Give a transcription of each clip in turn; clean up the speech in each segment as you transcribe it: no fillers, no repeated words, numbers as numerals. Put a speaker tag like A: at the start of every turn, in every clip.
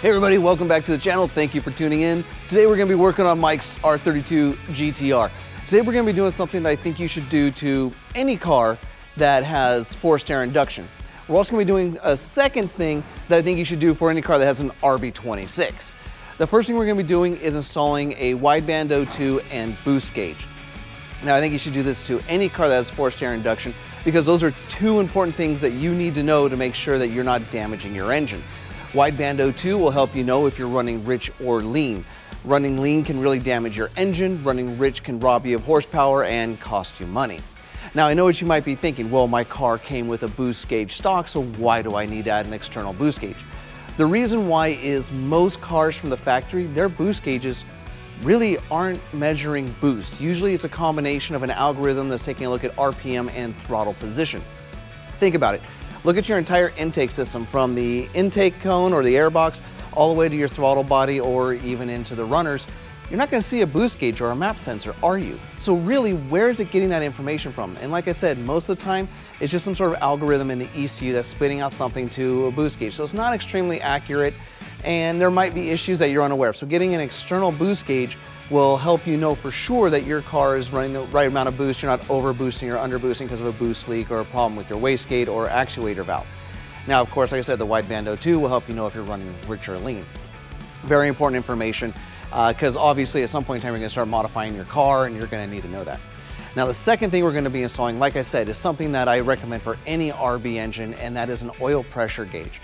A: Hey everybody, welcome back to the channel. Thank you for tuning in. Today we're going to be working on Mike's R32 Gtr. Today we're going to be doing something that I think you should do to any car that has forced air induction. We're also going to be doing a second thing that I think you should do for any car that has an RB26. The first thing we're going to be doing is installing a wideband O2 and boost gauge. Now I think you should do this to any car that has forced air induction because those are two important things that you need to know to make sure that you're not damaging your engine. Wideband O2 will help you know if you're running rich or lean. Running lean can really damage your engine, running rich can rob you of horsepower and cost you money. Now I know what you might be thinking, well my car came with a boost gauge stock, so why do I need to add an external boost gauge? The reason why is most cars from the factory, their boost gauges really aren't measuring boost. Usually it's a combination of an algorithm that's taking a look at RPM and throttle position. Think about it. Look at your entire intake system from the intake cone or the airbox all the way to your throttle body or even into the runners. You're not going to see a boost gauge or a map sensor, are you? So really, where is it getting that information from? And like I said, most of the time, it's just some sort of algorithm in the ECU that's spitting out something to a boost gauge. So it's not extremely accurate and there might be issues that you're unaware of. So getting an external boost gauge will help you know for sure that your car is running the right amount of boost. You're not over boosting or under boosting because of a boost leak or a problem with your wastegate or actuator valve. Now, of course, like I said, the wideband O2 will help you know if you're running rich or lean. Very important information because obviously at some point in time you're going to start modifying your car and you're going to need to know that. Now, the second thing we're going to be installing, like I said, is something that I recommend for any RB engine, and that is an oil pressure gauge.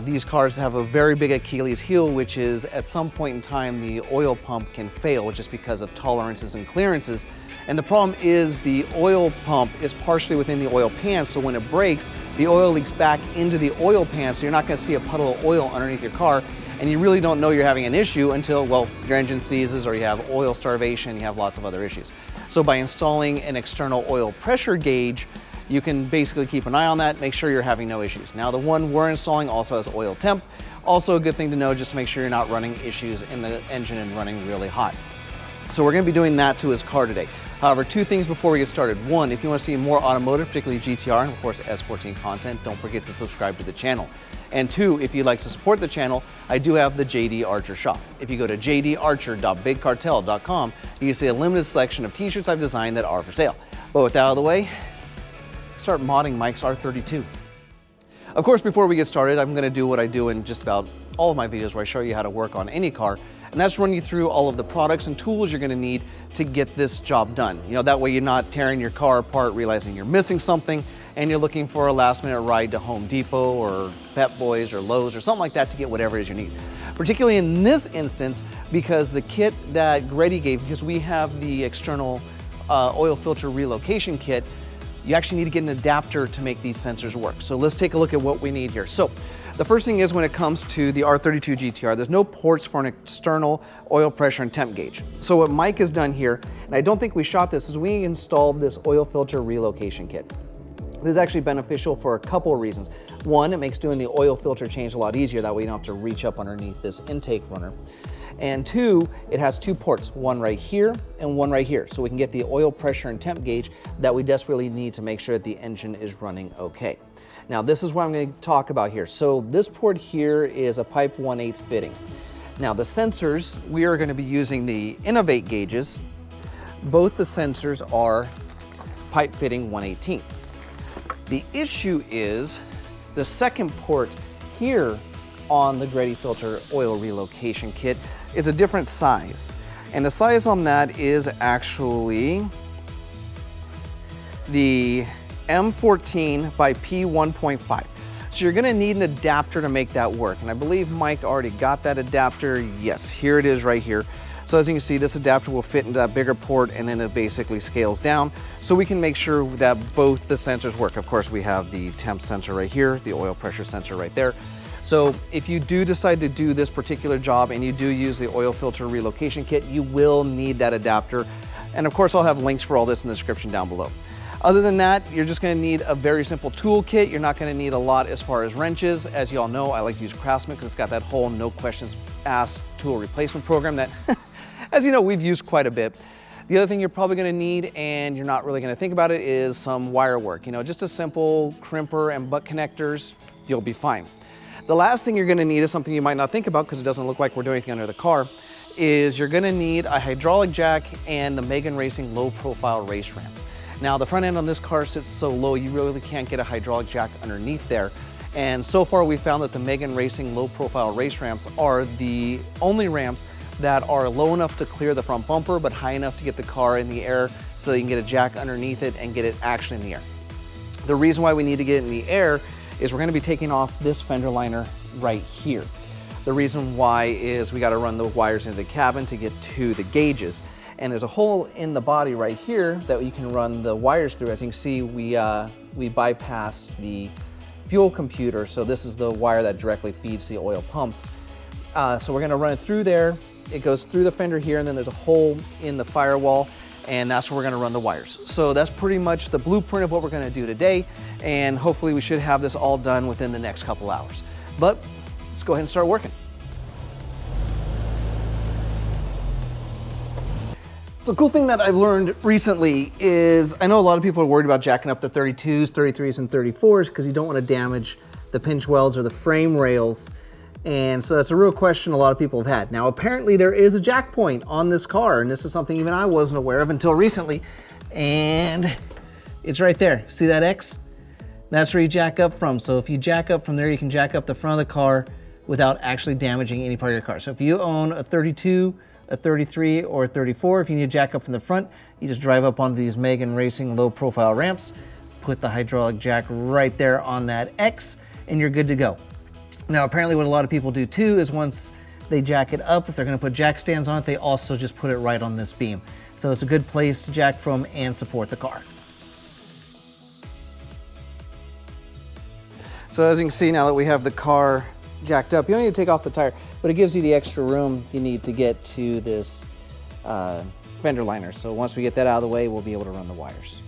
A: These cars have a very big Achilles heel, which is at some point in time the oil pump can fail just because of tolerances and clearances. And the problem is the oil pump is partially within the oil pan, so when it breaks, the oil leaks back into the oil pan, so you're not going to see a puddle of oil underneath your car, and you really don't know you're having an issue until, well, your engine seizes or you have oil starvation, you have lots of other issues. So by installing an external oil pressure gauge, you can basically keep an eye on that, make sure you're having no issues. Now the one we're installing also has oil temp. Also a good thing to know just to make sure you're not running issues in the engine and running really hot. So we're gonna be doing that to his car today. However, two things before we get started. One, if you wanna see more automotive, particularly GTR and of course S14 content, don't forget to subscribe to the channel. And two, if you'd like to support the channel, I do have the JD Archer shop. If you go to jdarcher.bigcartel.com, you can see a limited selection of t-shirts I've designed that are for sale. But with that out of the way, start modding Mike's R32. Of course, before we get started, I'm gonna do what I do in just about all of my videos where I show you how to work on any car, and that's run you through all of the products and tools you're gonna need to get this job done. You know, that way you're not tearing your car apart, realizing you're missing something, and you're looking for a last minute ride to Home Depot or Pep Boys or Lowe's or something like that to get whatever it is you need. Particularly in this instance, because the kit that Grady gave, because we have the external oil filter relocation kit, you actually need to get an adapter to make these sensors work. So let's take a look at what we need here. So the first thing is when it comes to the R32 Gtr, there's no ports for an external oil pressure and temp gauge. So what Mike has done here, and I don't think we shot this, is we installed this oil filter relocation kit. This is actually beneficial for a couple of reasons. One, it makes doing the oil filter change a lot easier. That way you don't have to reach up underneath this intake runner. And two, it has two ports, one right here and one right here. So we can get the oil pressure and temp gauge that we desperately need to make sure that the engine is running okay. Now this is what I'm going to talk about here. So this port here is a pipe 1/8 fitting. Now the sensors, we are going to be using the Innovate gauges. Both the sensors are pipe fitting 1/18. The issue is the second port here on the Grady filter oil relocation kit is a different size. And the size on that is actually the M14 by P1.5. So you're gonna need an adapter to make that work. And I believe Mike already got that adapter. Yes, here it is right here. So as you can see, this adapter will fit into that bigger port and then it basically scales down. So we can make sure that both the sensors work. Of course, we have the temp sensor right here, the oil pressure sensor right there. So if you do decide to do this particular job and you do use the oil filter relocation kit, you will need that adapter. And of course, I'll have links for all this in the description down below. Other than that, you're just gonna need a very simple tool kit. You're not gonna need a lot as far as wrenches. As you all know, I like to use Craftsman because it's got that whole no questions asked tool replacement program that, as you know, we've used quite a bit. The other thing you're probably gonna need, and you're not really gonna think about it, is some wire work. You know, just a simple crimper and butt connectors, you'll be fine. The last thing you're gonna need is something you might not think about because it doesn't look like we're doing anything under the car, is you're gonna need a hydraulic jack and the Megan Racing low profile race ramps. Now the front end on this car sits so low, you really can't get a hydraulic jack underneath there. And so far we found that the Megan Racing low profile race ramps are the only ramps that are low enough to clear the front bumper, but high enough to get the car in the air so that you can get a jack underneath it and get it actually in the air. The reason why we need to get it in the air is we're gonna be taking off this fender liner right here. The reason why is we gotta run the wires into the cabin to get to the gauges. And there's a hole in the body right here that you can run the wires through. As you can see, we bypass the fuel computer, so this is the wire that directly feeds the oil pumps. So we're gonna run it through there. It goes through the fender here, and then there's a hole in the firewall, and that's where we're gonna run the wires. So that's pretty much the blueprint of what we're gonna do today, and hopefully we should have this all done within the next couple hours. But let's go ahead and start working. So cool thing that I've learned recently is I know a lot of people are worried about jacking up the 32s, 33s, and 34s because you don't want to damage the pinch welds or the frame rails. And so that's a real question a lot of people have had. Now apparently there is a jack point on this car, and this is something even I wasn't aware of until recently. And it's right there. See that X? That's where you jack up from. So if you jack up from there, you can jack up the front of the car without actually damaging any part of your car. So if you own a 32, a 33, or a 34, if you need to jack up from the front, you just drive up onto these Megan Racing low profile ramps, put the hydraulic jack right there on that X, and you're good to go. Now apparently what a lot of people do too is once they jack it up, if they're gonna put jack stands on it, they also just put it right on this beam. So it's a good place to jack from and support the car. So as you can see, now that we have the car jacked up, you don't need to take off the tire, but it gives you the extra room you need to get to this fender liner. So once we get that out of the way, we'll be able to run the wires.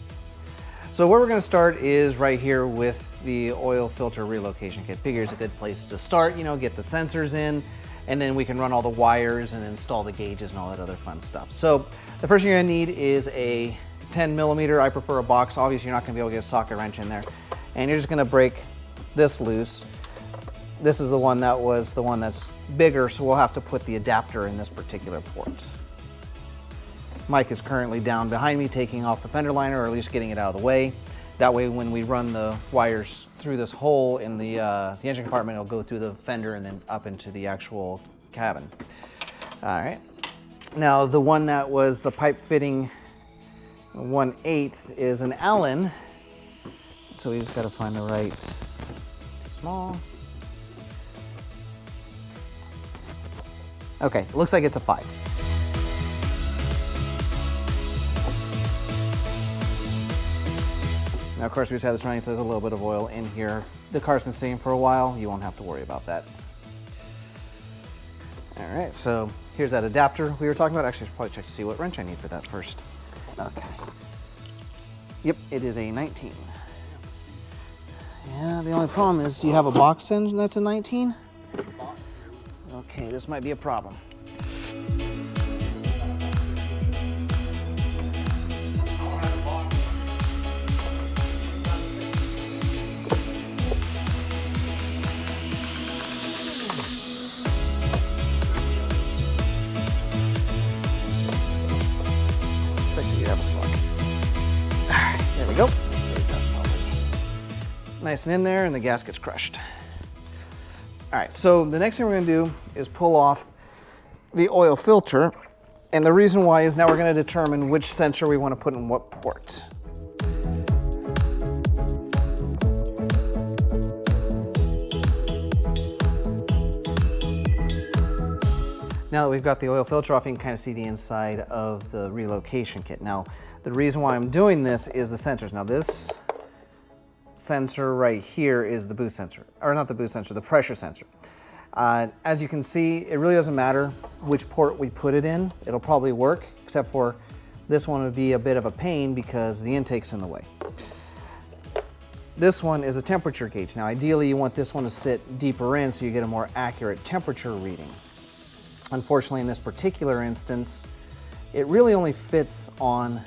A: So where we're gonna start is right here with the oil filter relocation kit. Figure it's a good place to start, you know, get the sensors in, and then we can run all the wires and install the gauges and all that other fun stuff. So the first thing you're gonna need is a 10mm. I prefer a box. Obviously you're not gonna be able to get a socket wrench in there. And you're just gonna break this loose. This is the one that was the one that's bigger, so we'll have to put the adapter in this particular port. Mike is currently down behind me taking off the fender liner, or at least getting it out of the way. That way when we run the wires through this hole in the engine compartment, it'll go through the fender and then up into the actual cabin. All right. Now the one that was the pipe fitting 1/8 is an Allen, so we just got to find the right small. Okay, it looks like it's a 5. Now, of course, we just had this running, so there's a little bit of oil in here. The car's been sitting for a while. You won't have to worry about that. All right, so here's that adapter we were talking about. Actually, I should probably check to see what wrench I need for that first. Okay. Yep, it is a 19. Yeah, the only problem is, do you have a box engine that's a 19? Box. Okay, this might be a problem. There we go. Nice and in there, and the gasket's crushed. All right, so the next thing we're gonna do is pull off the oil filter, and the reason why is now we're gonna determine which sensor we wanna put in what port. Now that we've got the oil filter off, you can kind of see the inside of the relocation kit. Now, the reason why I'm doing this is the sensors. Now this sensor right here is the boost sensor, or not the boost sensor, the pressure sensor. As you can see, it really doesn't matter which port we put it in. It'll probably work, except for this one would be a bit of a pain because the intake's in the way. This one is a temperature gauge. Now, ideally, you want this one to sit deeper in so you get a more accurate temperature reading. Unfortunately, in this particular instance, it really only fits on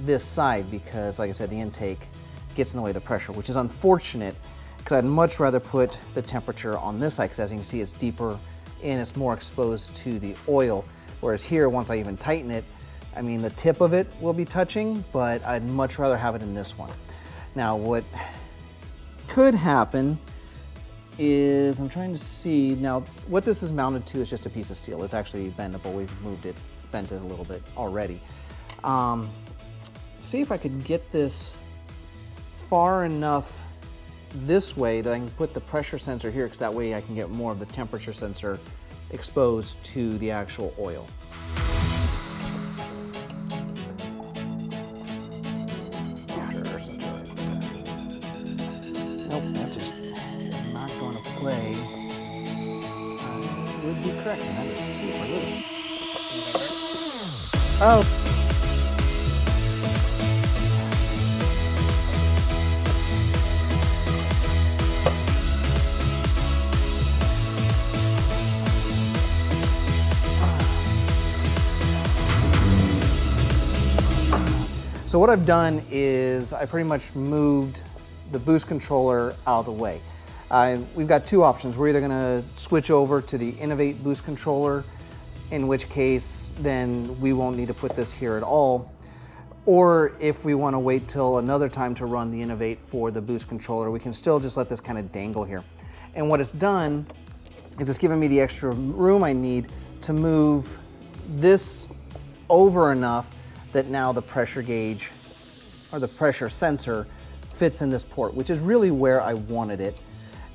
A: this side because, like I said, the intake gets in the way of the pressure, which is unfortunate. because I'd much rather put the temperature on this side, because as you can see, it's deeper and it's more exposed to the oil. Whereas here, once I even tighten it, I mean, the tip of it will be touching, but I'd much rather have it in this one. Now, what could happen is, I'm trying to see, now what this is mounted to is just a piece of steel. It's actually bendable. We've moved it, bent it a little bit already. See if I could get this far enough this way that I can put the pressure sensor here, because that way I can get more of the temperature sensor exposed to the actual oil. Nope, that just is not going to play. I would be correct, and that is super loose. Oh. So what I've done is I pretty much moved the boost controller out of the way. We've got two options. We're either gonna switch over to the Innovate boost controller, in which case then we won't need to put this here at all. Or if we wanna wait till another time to run the Innovate for the boost controller, we can still just let this kind of dangle here. And what it's done is it's given me the extra room I need to move this over enough that now the pressure gauge or the pressure sensor fits in this port, which is really where I wanted it.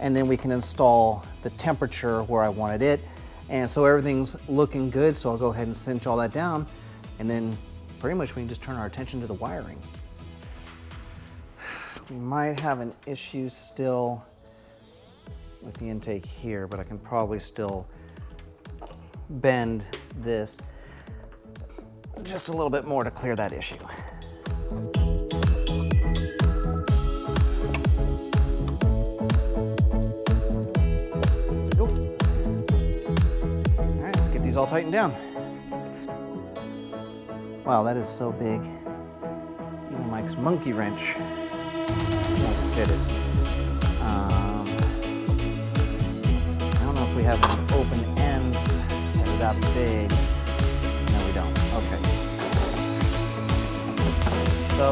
A: And then we can install the temperature where I wanted it. And so everything's looking good. So I'll go ahead and cinch all that down. And then pretty much we can just turn our attention to the wiring. We might have an issue still with the intake here, but I can probably still bend this just a little bit more to clear that issue. All right, let's get these all tightened down. Wow, that is so big. Even Mike's monkey wrench won't fit it. I don't know if we have any open ends that are that big. No, we don't. Okay. So,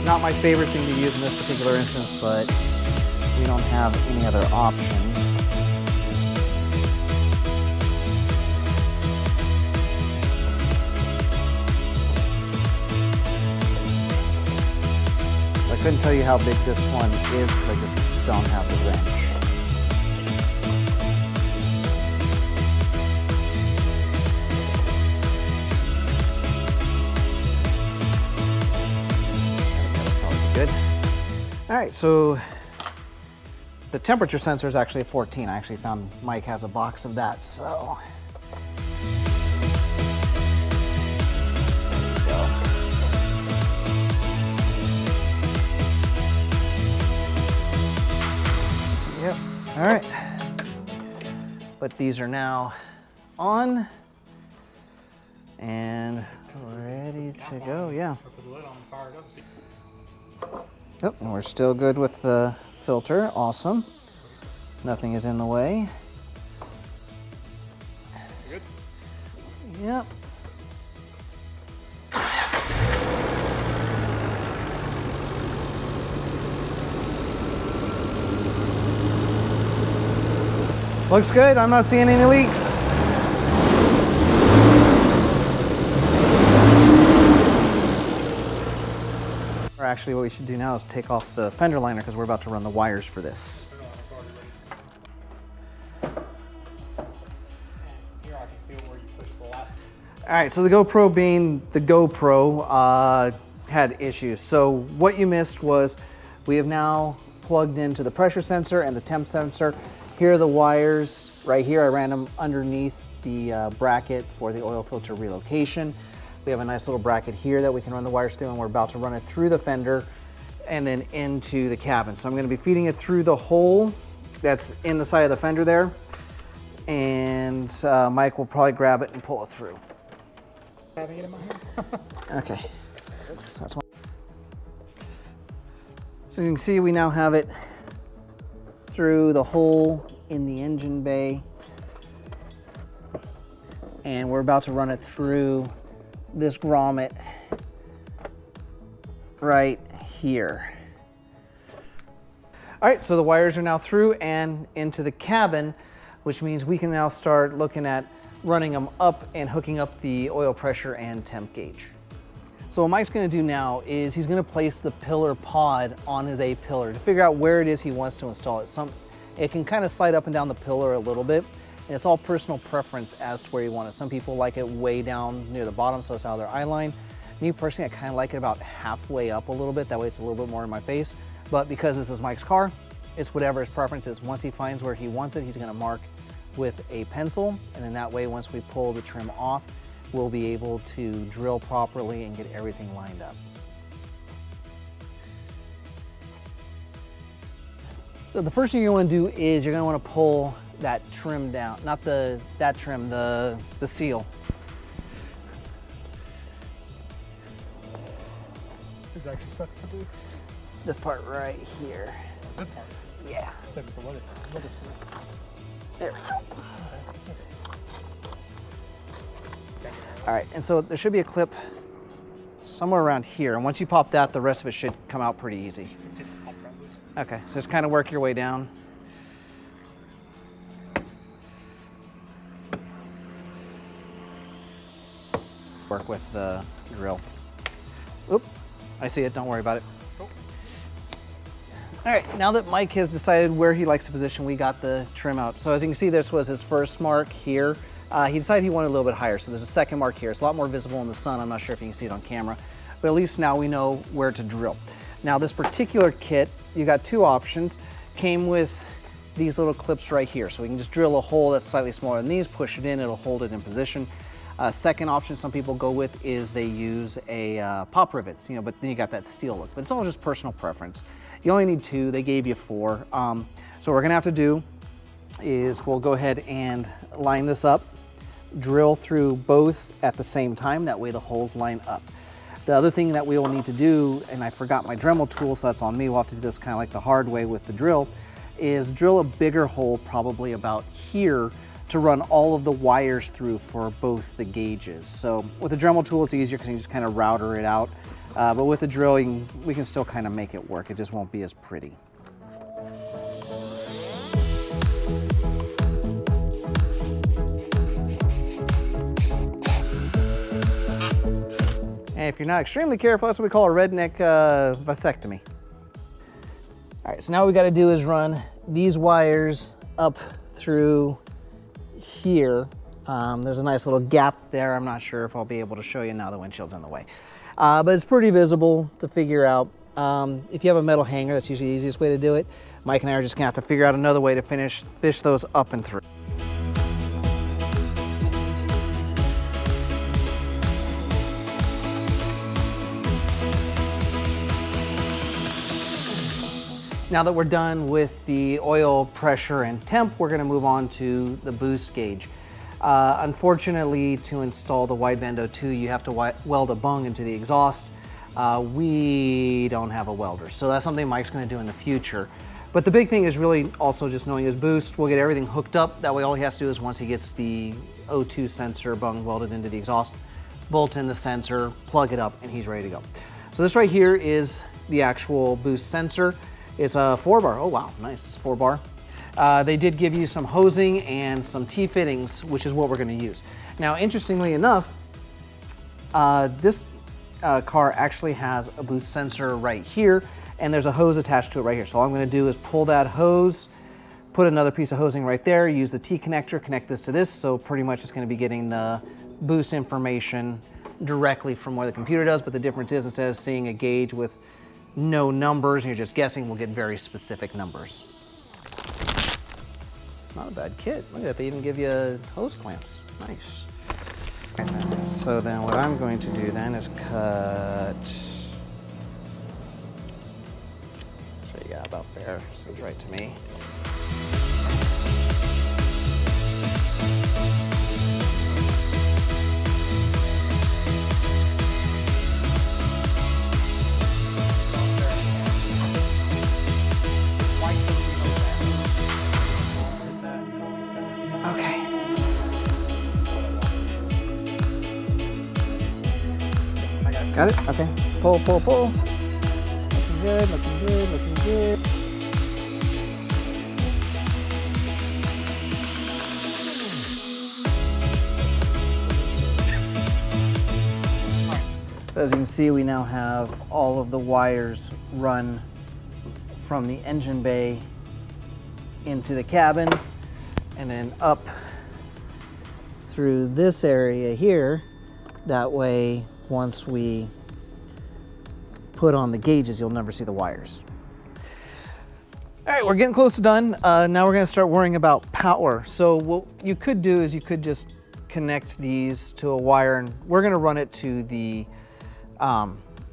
A: not my favorite thing to use in this particular instance, but we don't have any other options. So I couldn't tell you how big this one is because I just don't have the wrench. All right, so the temperature sensor is actually a 14. I actually found Mike has a box of that, so. Yep, all right. But these are now on and ready to go, yeah. Yep, and we're still good with the filter. Awesome. Nothing is in the way. Good? Yep. Looks good. I'm not seeing any leaks. Or actually what we should do now is take off the fender liner because we're about to run the wires for this. All right, so the GoPro being the GoPro had issues. So what you missed was we have now plugged into the pressure sensor and the temp sensor. Here are the wires right here. I ran them underneath the bracket for the oil filter relocation. We have a nice little bracket here that we can run the wires through, and we're about to run it through the fender and then into the cabin. So I'm going to be feeding it through the hole that's in the side of the fender there, and Mike will probably grab it and pull it through. Okay. So that's one. So you can see we now have it
B: through the hole in the engine bay, and we're about to run it through this grommet right here. All right, so the wires are now through and into the cabin, which means we can now start looking at running them up and hooking up the oil pressure and temp gauge. So what Mike's gonna do now is he's gonna place the pillar pod on his A-pillar to figure out where it is he wants to install it. It can kind of slide up and down the pillar a little bit, and it's all personal preference as to where you want it. Some people like it way down near the bottom so it's out of their eye line. Me personally, I kind of like it about halfway up a little bit, that way it's a little bit more in my face. But because this is Mike's car, it's whatever his preference is. Once he finds where he wants it, he's gonna mark with a pencil, and then that way once we pull the trim off, we'll be able to drill properly and get everything lined up. So the first thing you want to do is you're going to want to pull that trim down, not that trim, the seal.
C: This actually sucks to do.
B: This part right here.
C: Good part.
B: Yeah.
C: The leather.
B: There we go. All right, and so there should be a clip somewhere around here, and once you pop that, the rest of it should come out pretty easy. Okay, so just kind of work your way down. Work with the drill. Oop, I see it, don't worry about it. All right, now that Mike has decided where he likes to position, we got the trim out. So as you can see, this was his first mark here. He decided he wanted a little bit higher, so there's a second mark here. It's a lot more visible in the sun. I'm not sure if you can see it on camera, but at least now we know where to drill. Now this particular kit, you got two options. Came with these little clips right here, so we can just drill a hole that's slightly smaller than these, push it in, it'll hold it in position. Second option some people go with is they use a pop rivets, but then you got that steel look. But it's all just personal preference. You only need two, they gave you four. So what we're gonna have to do is we'll go ahead and line this up, drill through both at the same time, that way the holes line up. The other thing that we will need to do, and I forgot my Dremel tool, so that's on me, we'll have to do this kind of like the hard way with the drill, is drill a bigger hole probably about here to run all of the wires through for both the gauges. So with the Dremel tool it's easier because you can just kind of router it out, but with the drill we can still kind of make it work, it just won't be as pretty. And if you're not extremely careful, that's what we call a redneck vasectomy. All right, so now what we gotta do is run these wires up through here. There's a nice little gap there. I'm not sure if I'll be able to show you now the windshield's in the way. But it's pretty visible to figure out. If you have a metal hanger, that's usually the easiest way to do it. Mike and I are just gonna have to figure out another way to fish those up and through. Now that we're done with the oil pressure and temp, we're gonna move on to the boost gauge. Unfortunately, to install the Wideband 02, you have to weld a bung into the exhaust. We don't have a welder, so that's something Mike's gonna do in the future. But the big thing is really also just knowing his boost. We'll get everything hooked up. That way all he has to do is once he gets the O2 sensor bung welded into the exhaust, bolt in the sensor, plug it up, and he's ready to go. So this right here is the actual boost sensor. It's a 4-bar. Oh wow, nice, it's a 4-bar. They did give you some hosing and some T-fittings, which is what we're gonna use. Now, interestingly enough, this car actually has a boost sensor right here, and there's a hose attached to it right here. So all I'm gonna do is pull that hose, put another piece of hosing right there, use the T-connector, connect this to this, so pretty much it's gonna be getting the boost information directly from where the computer does, but the difference is instead of seeing a gauge with no numbers, and you're just guessing, we'll get very specific numbers. It's not a bad kit. Look at that, they even give you hose clamps. Nice. So then what I'm going to do then is cut, so yeah, about there, seems right to me. Got it? Okay. Pull, pull, pull. Looking good, looking good, looking good. So as you can see, we now have all of the wires run from the engine bay into the cabin and then up through this area here. That way, once we put on the gauges, you'll never see the wires. All right, we're getting close to done. Now we're gonna start worrying about power. So what you could do is you could just connect these to a wire, and we're gonna run it to the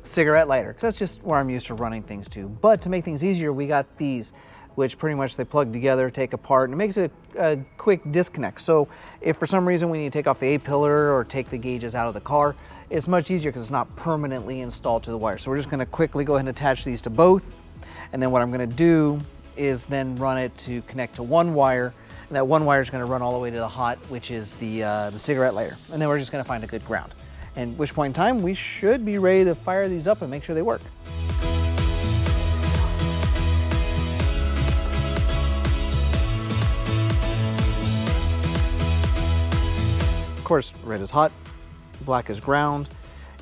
B: cigarette lighter, because that's just where I'm used to running things to. But to make things easier, we got these, which pretty much they plug together, take apart, and it makes it a quick disconnect. So if for some reason we need to take off the A-pillar or take the gauges out of the car, it's much easier because it's not permanently installed to the wire. So we're just gonna quickly go ahead and attach these to both. And then what I'm gonna do is then run it to connect to one wire. And that one wire is gonna run all the way to the hot, which is the cigarette lighter. And then we're just gonna find a good ground. And at which point in time, we should be ready to fire these up and make sure they work. Of course, red is hot, black is ground,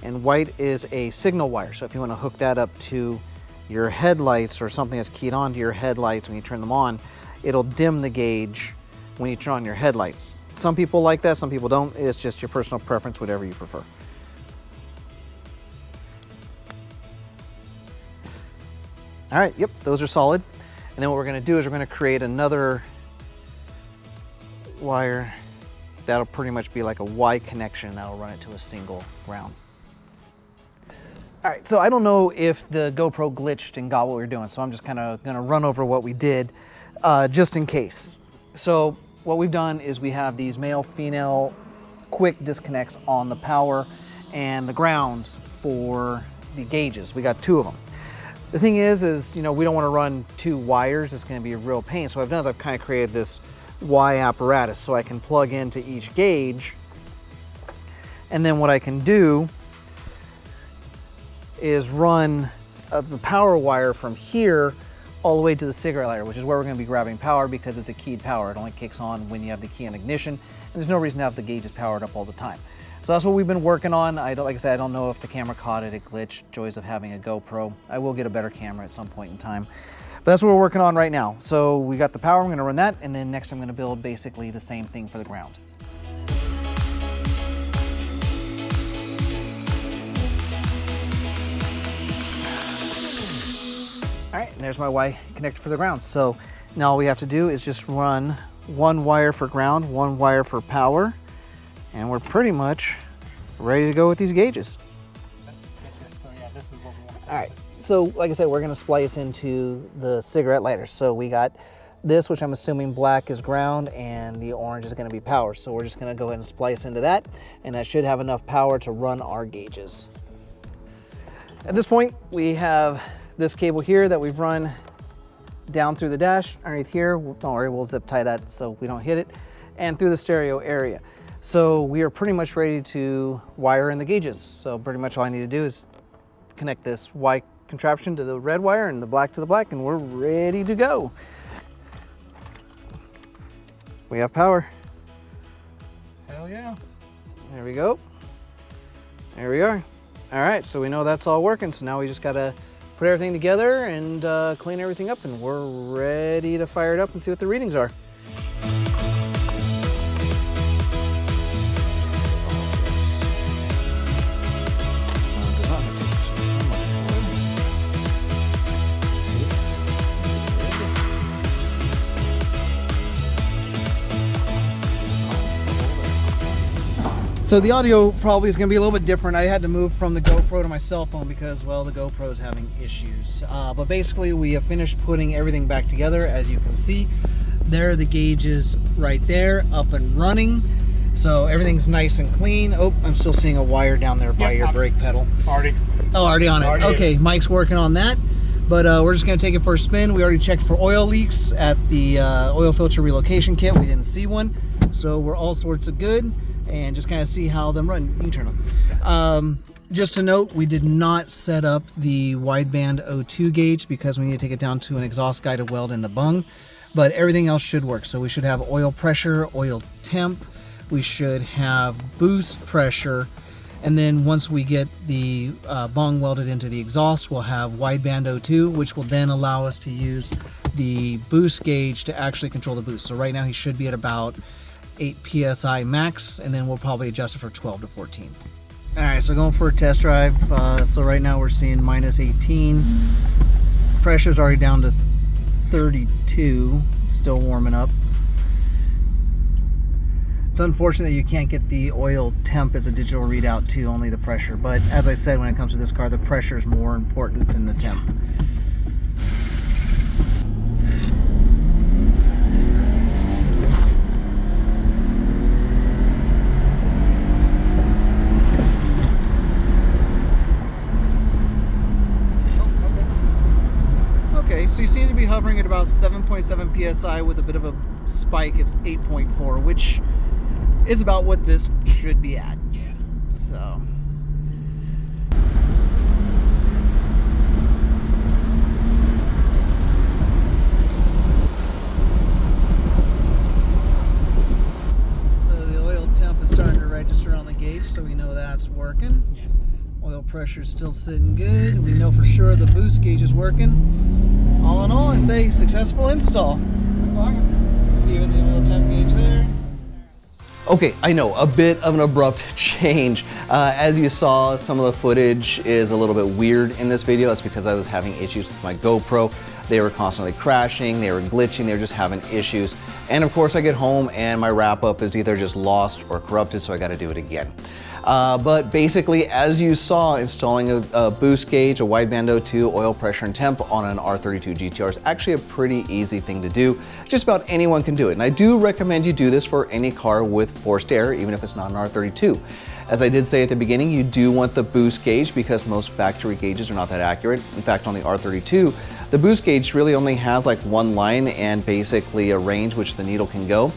B: and white is a signal wire. So if you want to hook that up to your headlights or something that's keyed onto your headlights when you turn them on, it'll dim the gauge when you turn on your headlights. Some people like that, some people don't. It's just your personal preference, whatever you prefer. All right, yep, those are solid. And then what we're gonna do is we're gonna create another wire that'll pretty much be like a Y connection, and that'll run it to a single ground. All right, so I don't know if the GoPro glitched and got what we were doing, so I'm just kind of gonna run over what we did just in case. So what we've done is we have these male-female quick disconnects on the power and the grounds for the gauges. We got 2 of them. The thing is, you know, we don't want to run 2 wires. It's going to be a real pain. So what I've done is I've kind of created this Y apparatus so I can plug into each gauge. And then what I can do is run the power wire from here all the way to the cigarette lighter, which is where we're going to be grabbing power because it's a keyed power. It only kicks on when you have the key in ignition. And there's no reason to have the gauges powered up all the time. So that's what we've been working on. Like I said, I don't know if the camera caught it. It glitched. Joys of having a GoPro. I will get a better camera at some point in time. But that's what we're working on right now. So we got the power. I'm going to run that. And then next I'm going to build basically the same thing for the ground. All right, and there's my Y connector for the ground. So now all we have to do is just run 1 wire for ground, 1 wire for power. And we're pretty much ready to go with these gauges.
C: So yeah, this is what we want.
B: All right, so like I said, we're gonna splice into the cigarette lighter. So we got this, which I'm assuming black is ground, and the orange is gonna be power. So we're just gonna go ahead and splice into that, and that should have enough power to run our gauges. At this point, we have this cable here that we've run down through the dash, underneath here. Don't worry, we'll zip tie that so we don't hit it, and through the stereo area. So we are pretty much ready to wire in the gauges. So pretty much all I need to do is connect this Y contraption to the red wire and the black to the black, and we're ready to go. We have power.
C: Hell yeah.
B: There we go. There we are. All right, so we know that's all working. So now we just gotta put everything together and clean everything up, and we're ready to fire it up and see what the readings are. So the audio probably is going to be a little bit different. I had to move from the GoPro to my cell phone because, well, the GoPro is having issues. But basically, we have finished putting everything back together. As you can see, there are the gauges right there, up and running. So everything's nice and clean. Oh, I'm still seeing a wire down there by your brake pedal.
C: Already.
B: Oh, already on it. Okay, Mike's working on that. But we're just going to take it for a spin. We already checked for oil leaks at the oil filter relocation kit. We didn't see one. So we're all sorts of good. And just kind of see how them run. You can turn them. Just to note, we did not set up the wideband O2 gauge because we need to take it down to an exhaust guide to weld in the bung, but everything else should work. So we should have oil pressure, oil temp, we should have boost pressure, and then once we get the bung welded into the exhaust, we'll have wideband O2, which will then allow us to use the boost gauge to actually control the boost. So right now he should be at about 8 PSI max, and then we'll probably adjust it for 12 to 14. All right, so going for a test drive. So right now we're seeing minus 18. Pressure's already down to 32, still warming up. It's unfortunate that you can't get the oil temp as a digital readout too, only the pressure. But as I said, when it comes to this car, the pressure is more important than the temp. Okay, so you seem to be hovering at about 7.7 PSI with a bit of a spike. It's 8.4, which is about what this should be at.
C: Yeah.
B: So. So the oil temp is starting to register on the gauge, so we know that's working.
C: Yeah.
B: Oil pressure is still sitting good. We know for sure the boost gauge is working. All in all, I say successful install. See even the oil temp gauge there.
A: Okay, I know, a bit of an abrupt change. As you saw, some of the footage is a little bit weird in this video. That's because I was having issues with my GoPro. They were constantly crashing, they were glitching, they were just having issues. And of course I get home and my wrap up is either just lost or corrupted, so I gotta do it again. But basically, as you saw, installing a boost gauge, a wideband O2, oil pressure and temp on an R32 Gtr is actually a pretty easy thing to do. Just about anyone can do it. And I do recommend you do this for any car with forced air, even if it's not an R32. As I did say at the beginning, you do want the boost gauge because most factory gauges are not that accurate. In fact, on the R32, the boost gauge really only has like one line and basically a range which the needle can go.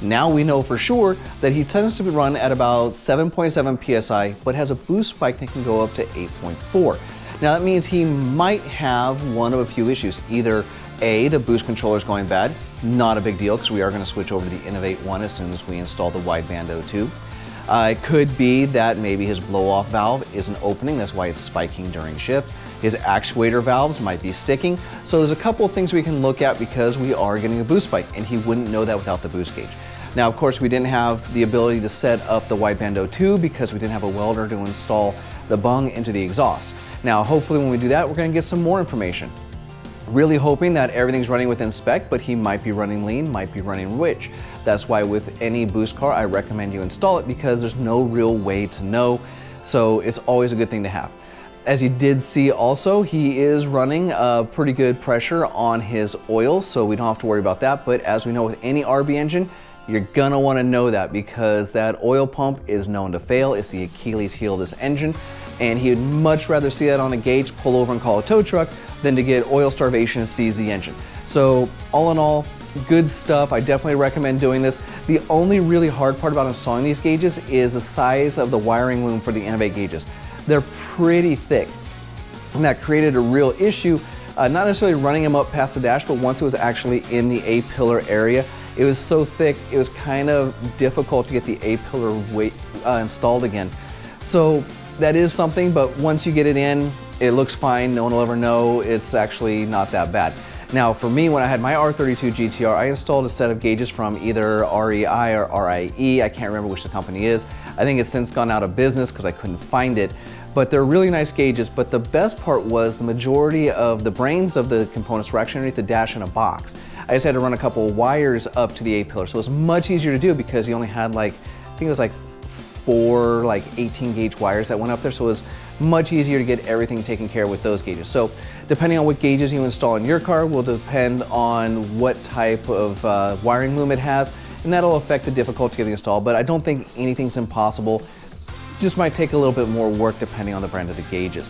A: Now we know for sure that he tends to run at about 7.7 PSI, but has a boost spike that can go up to 8.4. Now that means he might have one of a few issues. Either A, the boost controller is going bad, not a big deal because we are going to switch over to the Innovate 1 as soon as we install the wideband O2. It could be that maybe his blow-off valve isn't opening, that's why it's spiking during shift. His actuator valves might be sticking. So there's a couple of things we can look at because we are getting a boost spike, and he wouldn't know that without the boost gauge. Now, of course, we didn't have the ability to set up the wideband O2 because we didn't have a welder to install the bung into the exhaust. Now, hopefully when we do that, we're gonna get some more information. Really hoping that everything's running within spec, but he might be running lean, might be running rich. That's why with any boost car, I recommend you install it because there's no real way to know. So it's always a good thing to have. As you did see also, he is running pretty good pressure on his oil, so we don't have to worry about that. But as we know with any RB engine, you're gonna wanna know that because that oil pump is known to fail. It's the Achilles heel of this engine. And he would much rather see that on a gauge, pull over and call a tow truck than to get oil starvation and seize the engine. So all in all, good stuff. I definitely recommend doing this. The only really hard part about installing these gauges is the size of the wiring loom for the Innovate gauges. They're pretty thick. And that created a real issue, not necessarily running them up past the dash, but once it was actually in the A-pillar area, it was so thick, it was kind of difficult to get the A-pillar weight installed again. So that is something, but once you get it in, it looks fine. No one will ever know. It's actually not that bad. Now, for me, when I had my R32 Gtr, I installed a set of gauges from either REI or RIE. I can't remember which the company is. I think it's since gone out of business because I couldn't find it. But they're really nice gauges. But the best part was the majority of the brains of the components were actually underneath the dash in a box. I just had to run a couple of wires up to the A-pillar. So it was much easier to do because you only had like, I think it was like 4 18 gauge wires that went up there. So it was much easier to get everything taken care of with those gauges. So depending on what gauges you install in your car will depend on what type of wiring loom it has, and that'll affect the difficulty of the install. But I don't think anything's impossible. Just might take a little bit more work depending on the brand of the gauges.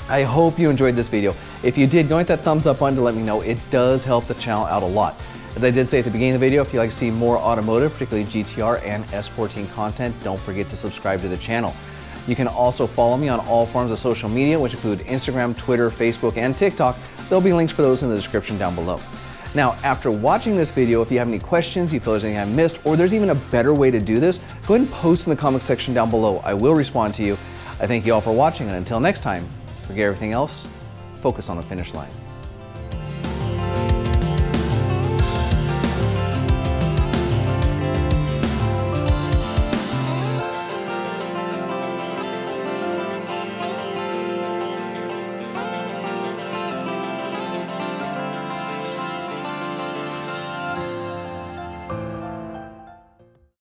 A: I hope you enjoyed this video. If you did, go hit that thumbs up button to let me know. It does help the channel out a lot. As I did say at the beginning of the video, if you'd like to see more automotive, particularly GTR and S14 content, don't forget to subscribe to the channel. You can also follow me on all forms of social media, which include Instagram, Twitter, Facebook, and TikTok. There'll be links for those in the description down below. Now, after watching this video, if you have any questions, you feel there's anything I missed, or there's even a better way to do this, go ahead and post in the comment section down below. I will respond to you. I thank you all for watching, and until next time, forget everything else, focus on the finish line.